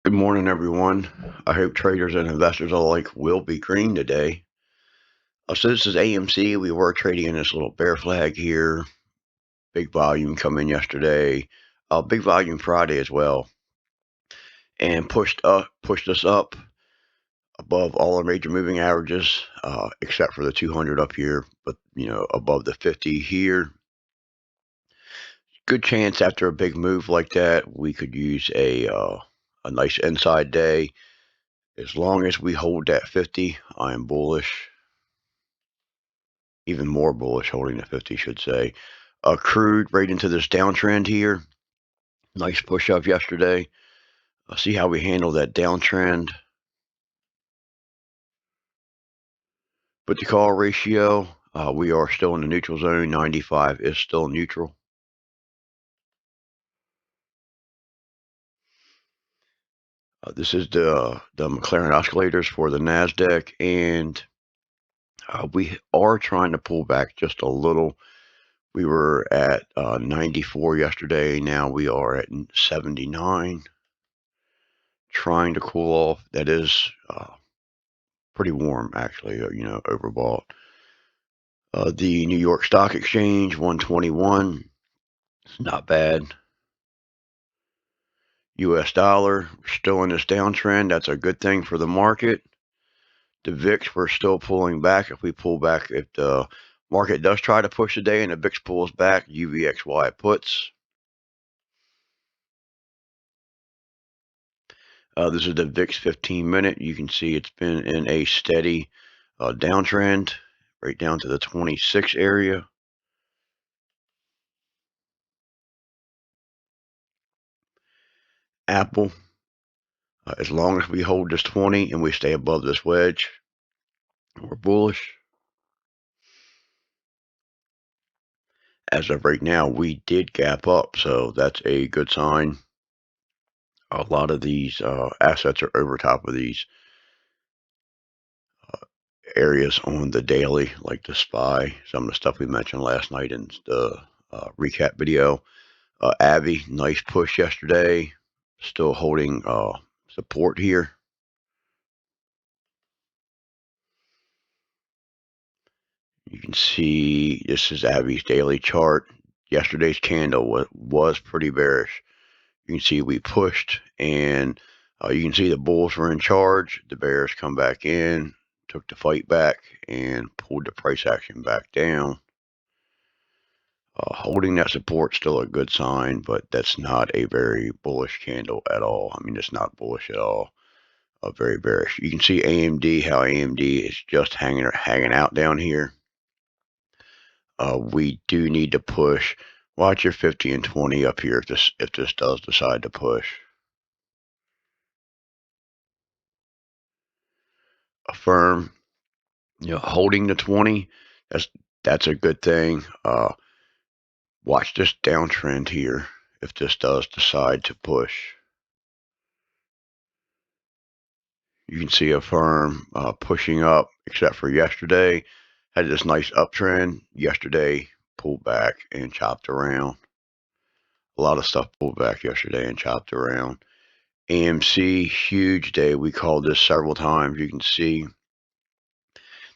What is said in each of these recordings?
Good morning, everyone. I hope traders and investors alike will be green today. So this is AMC. We were trading in this little bear flag here. Big volume come in yesterday. Big volume Friday as well, and pushed us up above all the major moving averages, except for the 200 up here. But above the 50 here. Good chance after a big move like that, we could use a nice inside day. As long as we hold that 50, I am bullish. Even more bullish holding the 50, should say. Crude right into this downtrend here. Nice push up yesterday. See how we handle that downtrend. But the call ratio, we are still in the neutral zone. 95 is still neutral. This is the McLaren oscillators for the NASDAQ, and we are trying to pull back just a little. We were at 94 yesterday. Now we are at 79. Trying to cool off. That is pretty warm, actually, overbought. The New York Stock Exchange, 121. It's not bad. US dollar, still in this downtrend. That's a good thing for the market. The VIX, we're still pulling back. If we pull back, if the market does try to push today and the VIX pulls back, UVXY puts. This is the VIX 15-minute. You can see it's been in a steady downtrend right down to the 26 area. Apple, as long as we hold this 20 and we stay above this wedge, we're bullish. As of right now, we did gap up, so that's a good sign. A lot of these assets are over top of these areas on the daily, like the SPY, some of the stuff we mentioned last night in the recap video. Avi, nice push yesterday, still holding support here. You can see this is Avi's daily chart. Yesterday's candle was pretty bearish. You can see we pushed, and you can see the bulls were in charge. The bears come back in, took the fight back, and pulled the price action back down. Holding that support still a good sign, but that's not a very bullish candle at all. I mean, it's not bullish at all. Very bearish. You can see AMD, how AMD is just hanging out down here. We do need to push. Watch your 50 and 20 up here if this does decide to push. Affirm, holding the 20, that's a good thing. Watch this downtrend here if this does decide to push. You can see Affirm pushing up, except for yesterday. Had this nice uptrend. Yesterday pulled back and chopped around. A lot of stuff pulled back yesterday and chopped around. AMC, huge day. We called this several times. You can see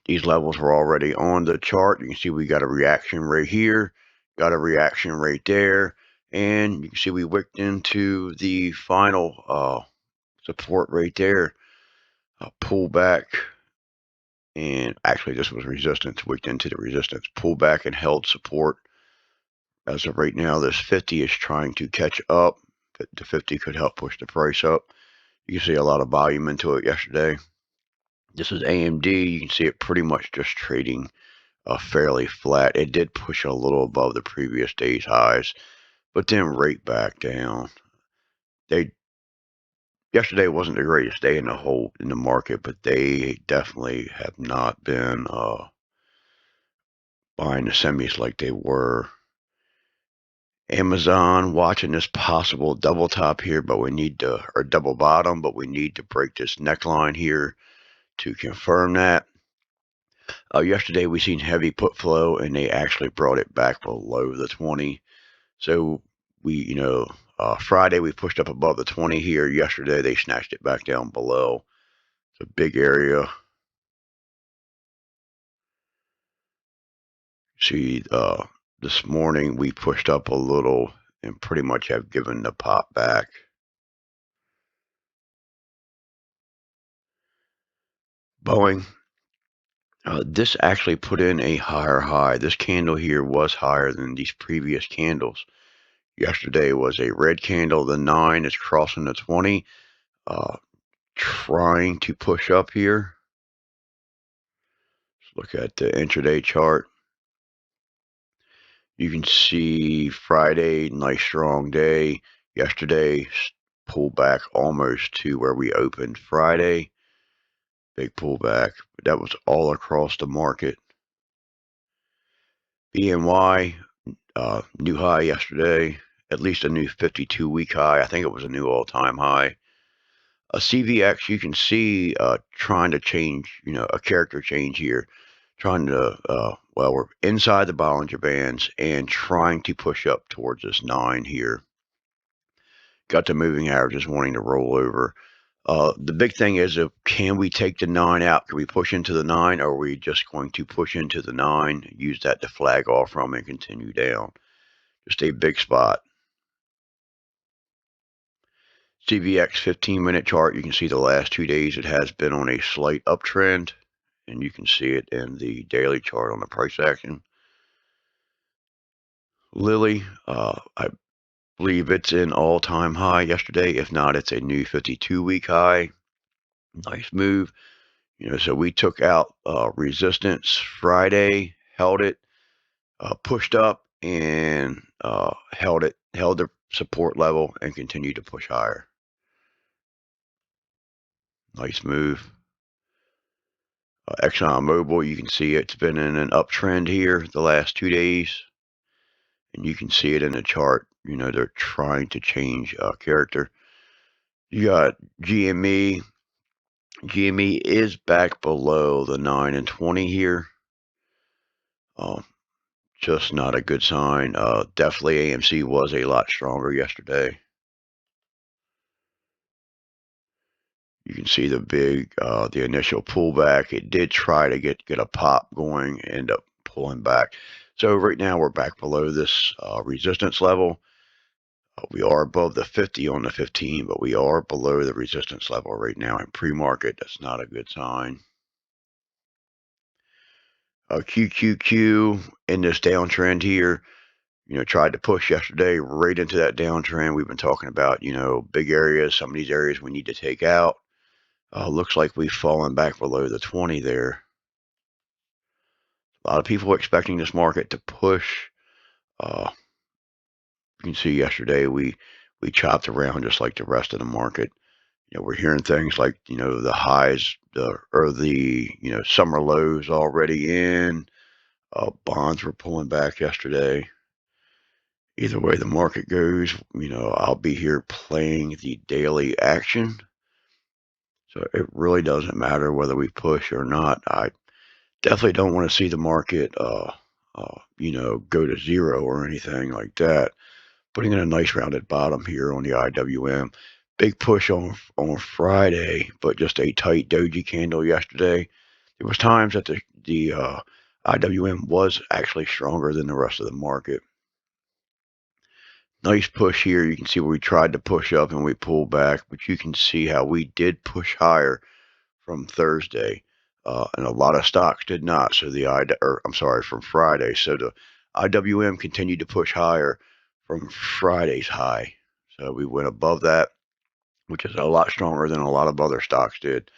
these levels were already on the chart. You can see we got a reaction right here, got a reaction right there, and you can see we wicked into the final support right there. Pull back, and actually this was resistance, wicked into the resistance, pull back and held support. As of right now, this 50 is trying to catch up. The 50 could help push the price up. You can see a lot of volume into it yesterday. This is AMD. You can see it pretty much just trading fairly flat. It did push a little above the previous day's highs, but then right back down. Yesterday wasn't the greatest day in the market, but they definitely have not been buying the semis like they were. Amazon, watching this possible double top here, but we need to, or double bottom, but we need to break this neckline here to confirm that. Yesterday we seen heavy put flow, and they actually brought it back below the 20. So we, Friday we pushed up above the 20 here. Yesterday they snatched it back down below. It's a big area. See, this morning we pushed up a little and pretty much have given the pop back. Boeing, this actually put in a higher high. This candle here was higher than these previous candles. Yesterday was a red candle. The 9 is crossing the 20, trying to push up here. Let's look at the intraday chart. You can see Friday, nice strong day. Yesterday, pulled back almost to where we opened Friday. Big pullback. That was all across the market. BNY, new high yesterday, at least a new 52-week high. I think it was a new all-time high. A CVX, you can see trying to change, a character change here. Trying to, we're inside the Bollinger Bands and trying to push up towards this 9 here. Got the moving averages wanting to roll over. The big thing is, can we take the 9 out? Can we push into the 9, or are we just going to push into the 9, use that to flag off from and continue down? Just a big spot. CVX 15-minute chart, you can see the last 2 days it has been on a slight uptrend, and you can see it in the daily chart on the price action. Lilly, I believe it's an all-time high yesterday. If not, it's a new 52-week high. Nice move. So we took out resistance Friday, held it, pushed up, and held the support level, and continued to push higher. Nice move. ExxonMobil, you can see it's been in an uptrend here the last 2 days, and you can see it in the chart. They're trying to change character. You got GME. GME is back below the 9 and 20 here. Just not a good sign. Definitely AMC was a lot stronger yesterday. You can see the big, the initial pullback. It did try to get a pop going, end up pulling back. So right now we're back below this resistance level. We are above the 50 on the 15, but we are below the resistance level right now in pre-market. That's not a good sign. QQQ in this downtrend here, tried to push yesterday right into that downtrend. We've been talking about, big areas. Some of these areas we need to take out. Looks like we've fallen back below the 20 there. A lot of people are expecting this market to push. You can see yesterday we chopped around just like the rest of the market. We're hearing things like, the highs or the summer lows already in. Bonds were pulling back yesterday. Either way the market goes, I'll be here playing the daily action. So it really doesn't matter whether we push or not. I definitely don't want to see the market, go to zero or anything like that. Putting in a nice rounded bottom here on the IWM. Big push on Friday, but just a tight doji candle yesterday. There was times that the IWM was actually stronger than the rest of the market. Nice push here. You can see where we tried to push up and we pulled back, but you can see how we did push higher from Thursday, and a lot of stocks did not. So from Friday. So the IWM continued to push higher from Friday's high. So we went above that, which is a lot stronger than a lot of other stocks did.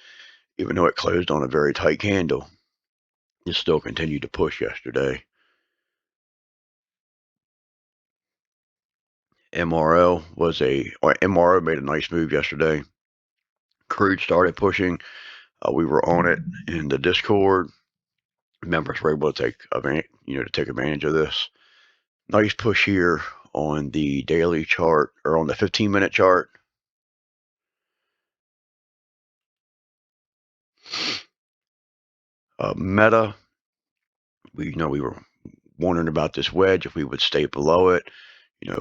Even though it closed on a very tight candle, it still continued to push yesterday. MRO made a nice move yesterday. Crude started pushing. We were on it in the Discord. Members were able to take advantage of this. Nice push here on the daily chart, or on the 15-minute chart. Meta, we were wondering about this wedge, if we would stay below it.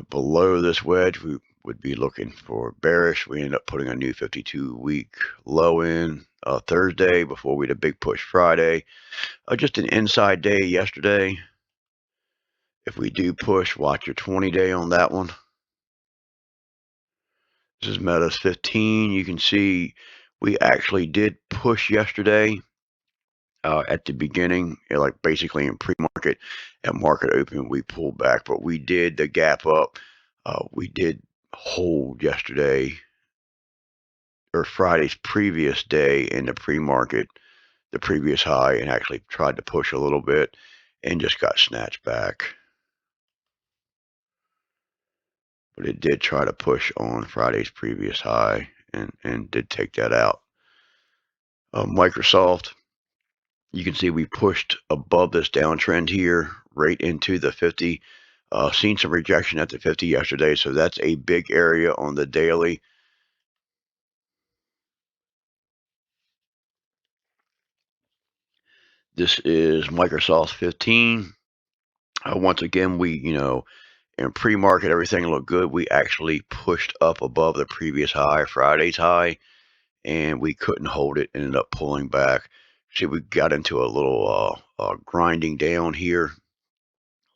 Below this wedge, would be looking for bearish. We ended up putting a new 52-week low in Thursday before we had a big push Friday. Just an inside day yesterday. If we do push, watch your 20-day on that one. This is Meta's 15. You can see we actually did push yesterday at the beginning, like basically in pre-market. At market open, we pulled back, but we did the gap up. We did hold yesterday or Friday's previous day in the pre-market, the previous high, and actually tried to push a little bit and just got snatched back. But it did try to push on Friday's previous high and did take that out. Microsoft, you can see we pushed above this downtrend here right into the 50. Seen some rejection at the 50 yesterday, so that's a big area on the daily. This is Microsoft 15. Once again, we, in pre-market, everything looked good. We actually pushed up above the previous high, Friday's high, and we couldn't hold it. Ended up pulling back. See, we got into a little grinding down here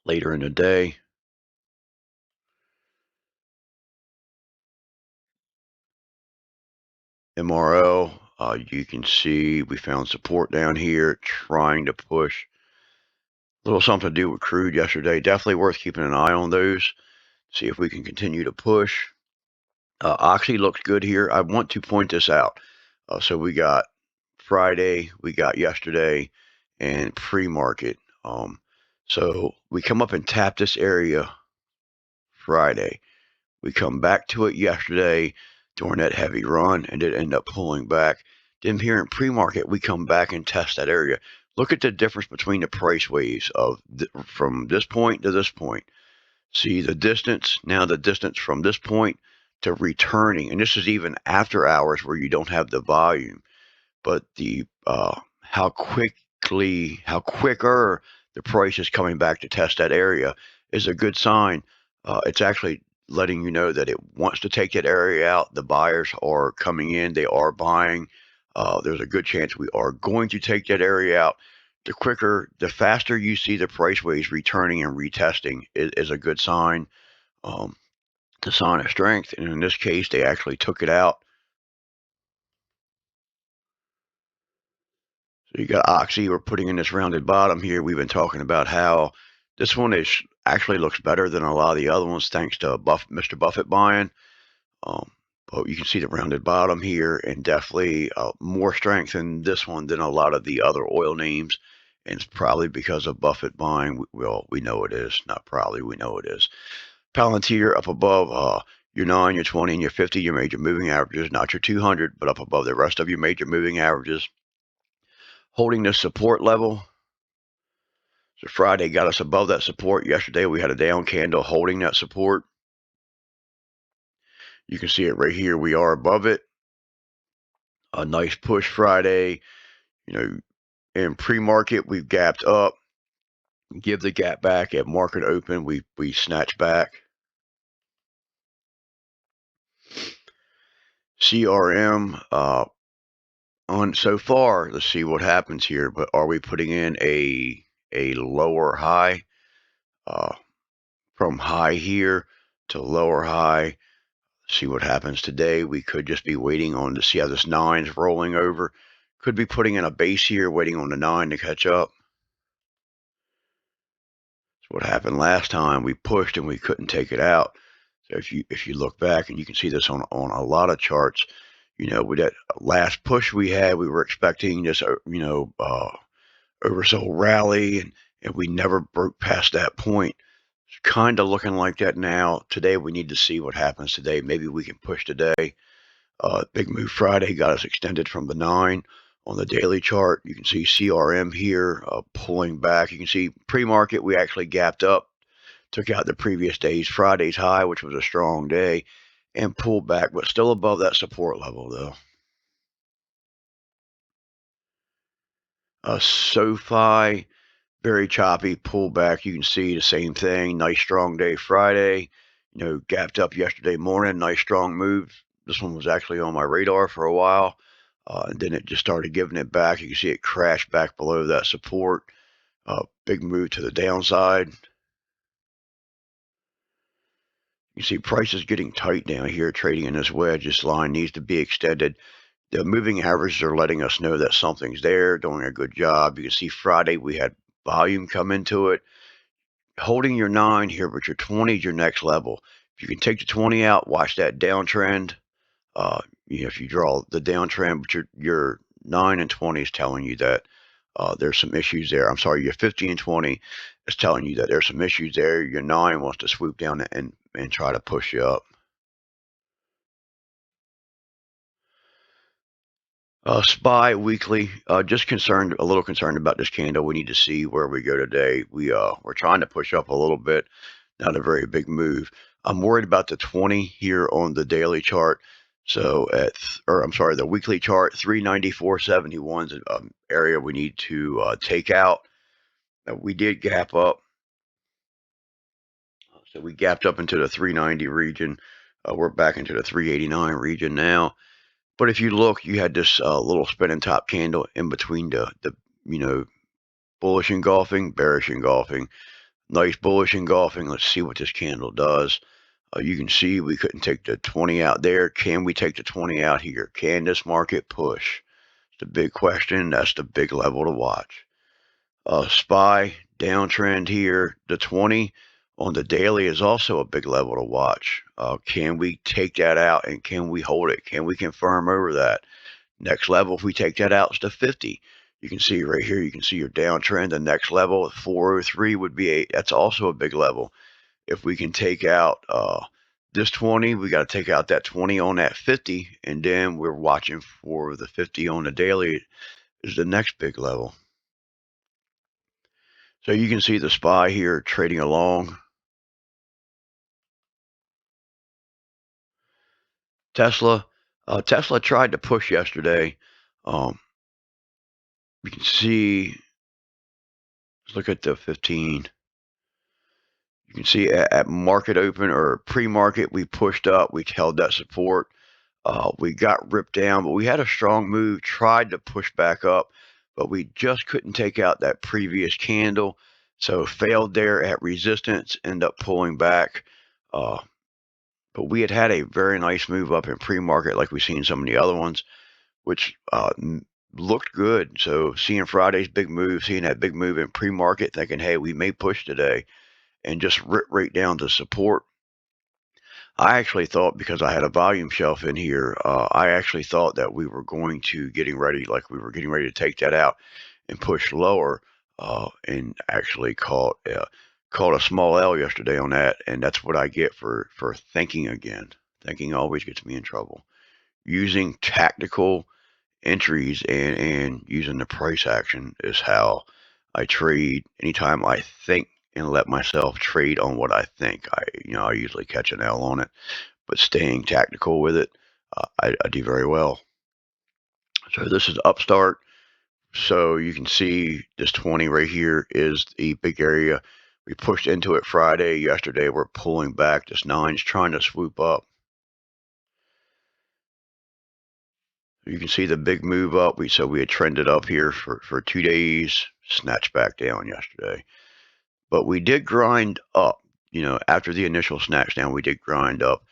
later in the day. MRO, you can see we found support down here, trying to push. A little something to do with crude yesterday. Definitely worth keeping an eye on those. See if we can continue to push. Oxy looks good here. I want to point this out. So we got Friday, we got yesterday, and pre-market. So we come up and tap this area Friday. We come back to it yesterday during that heavy run and did end up pulling back. Then here in pre-market, we come back and test that area. Look at the difference between the price waves of from this point to this point. See the distance, now the distance from this point to returning, and this is even after hours where you don't have the volume, but the how quicker the price is coming back to test that area is a good sign. It's actually letting you know that it wants to take that area out. The buyers are coming in, they are buying. There's a good chance we are going to take that area out. The faster you see the price waves returning and retesting is a good sign, the sign of strength. And in this case, they actually took it out. So you got Oxy. We're putting in this rounded bottom here. We've been talking about how this one actually looks better than a lot of the other ones, thanks to Mr. Buffett buying. But you can see the rounded bottom here, and definitely more strength in this one than a lot of the other oil names. And it's probably because of Buffett buying. Well, we know it is. Not probably, we know it is. Palantir up above your 9, your 20, and your 50, your major moving averages, not your 200, but up above the rest of your major moving averages. Holding this support level. So Friday got us above that support. Yesterday we had a down candle holding that support. You can see it right here. We are above it. A nice push Friday. In pre-market, we've gapped up. Give the gap back at market open. We snatch back. CRM on so far. Let's see what happens here. But are we putting in a lower high from high here to lower high? See what happens today. We could just be waiting on to see how this 9's rolling over. Could be putting in a base here, waiting on the 9 to catch up. That's what happened last time. We pushed and we couldn't take it out. So if you look back, and you can see this on a lot of charts, with that last push we had, we were expecting this, oversold rally, and we never broke past that point. It's kind of looking like that now. Today, we need to see what happens today. Maybe we can push today. Big move Friday got us extended from the 9 on the daily chart. You can see CRM here pulling back. You can see pre-market, we actually gapped up, took out the previous day's Friday's high, which was a strong day, and pulled back, but still above that support level, though. SOFI, very choppy, pullback. You can see the same thing. Nice strong day Friday. Gapped up yesterday morning, nice strong move. This one was actually on my radar for a while, and then it just started giving it back. You can see it crash back below that support. Big move to the downside. You see prices getting tight down here, trading in this wedge. This line needs to be extended. The moving averages are letting us know that something's there, doing a good job. You can see Friday we had volume come into it. Holding your 9 here, but your 20 is your next level. If you can take the 20 out, watch that downtrend. If you draw the downtrend, but your 9 and 20 is telling you that there's some issues there. I'm sorry, your 50 and 20 is telling you that there's some issues there. Your 9 wants to swoop down and try to push you up. SPY weekly, just a little concerned about this candle. We need to see where we go today. We're trying to push up a little bit, not a very big move. I'm worried about the 20 here on the daily chart. So the weekly chart, 394.71 is an area we need to take out. We did gap up. So we gapped up into the 390 region. We're back into the 389 region now. But if you look, you had this little spinning top candle in between the bullish engulfing, bearish engulfing, nice bullish engulfing. Let's see what this candle does. You can see we couldn't take the 20 out there. Can we take the 20 out here? Can this market push? It's the big question. That's the big level to watch. SPY downtrend here. The 20 on the daily is also a big level to watch. Can we take that out and can we hold it? Can we confirm over that? Next level, if we take that out, is the 50. You can see right here, you can see your downtrend. The next level, 403 would be that's also a big level. If we can take out this 20, we got to take out that 20 on that 50, and then we're watching for the 50 on the daily is the next big level. So you can see the SPY here trading along. Tesla tried to push yesterday. You can see, let's look at the 15. You can see at market open or pre-market, we pushed up, we held that support. We got ripped down, but we had a strong move, tried to push back up, but we just couldn't take out that previous candle. So failed there at resistance, end up pulling back. But we had a very nice move up in pre-market like we've seen some of the other ones, which looked good. So seeing Friday's big move, seeing that big move in pre-market, thinking, hey, we may push today, and just rip right down to support. I actually thought, because I had a volume shelf in here, I actually thought that we were getting ready to take that out and push lower, and actually caught a small L yesterday on that, and that's what I get for thinking again. Thinking always gets me in trouble. Using tactical entries and using the price action is how I trade. Anytime I think and let myself trade on what I think, I usually catch an L on it. But staying tactical with it, I do very well. So this is Upstart. So you can see this 20 right here is the big area. We pushed into it Friday. Yesterday we're pulling back. This 9's trying to swoop up. You can see the big move up. We had trended up here for 2 days, snatched back down yesterday. But we did grind up. After the initial snatch down, we did grind up.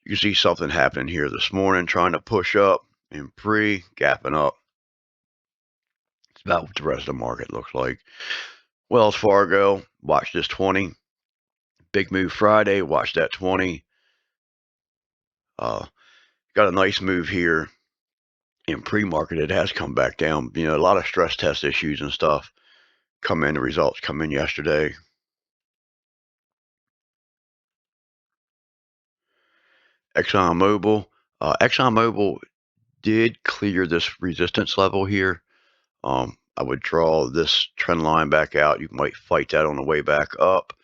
You can see something happening here this morning, trying to push up and gapping up. It's about what the rest of the market looks like. Wells Fargo, watch this 20. Big move Friday, watch that 20. Got a nice move here in pre-market. It has come back down. A lot of stress test issues and stuff the results come in yesterday. ExxonMobil did clear this resistance level here. I would draw this trend line back out. You might fight that on the way back up,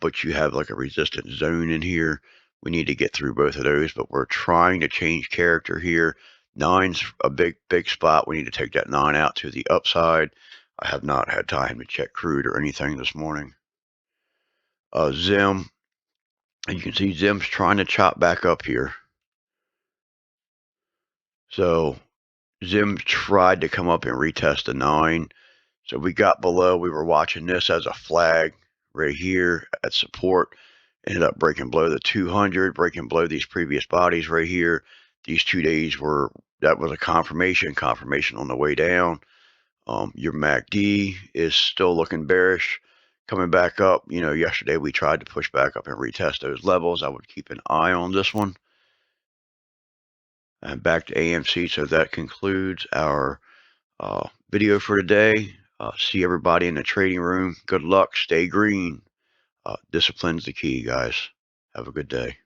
but you have like a resistance zone in here. We need to get through both of those, but we're trying to change character here. 9's a big spot. We need to take that 9 out to the upside. I have not had time to check crude or anything this morning. Zim, And you can see Zim's trying to chop back up here. So Zim tried to come up and retest the 9. So we got below. We were watching this as a flag right here at support. Ended up breaking below the 200, breaking below these previous bodies right here. These 2 days that was a confirmation on the way down. Your MACD is still looking bearish, coming back up. Yesterday we tried to push back up and retest those levels. I would keep an eye on this one. And back to AMC. So that concludes our video for today. See everybody in the trading room. Good luck. Stay green. Discipline's the key, guys. Have a good day.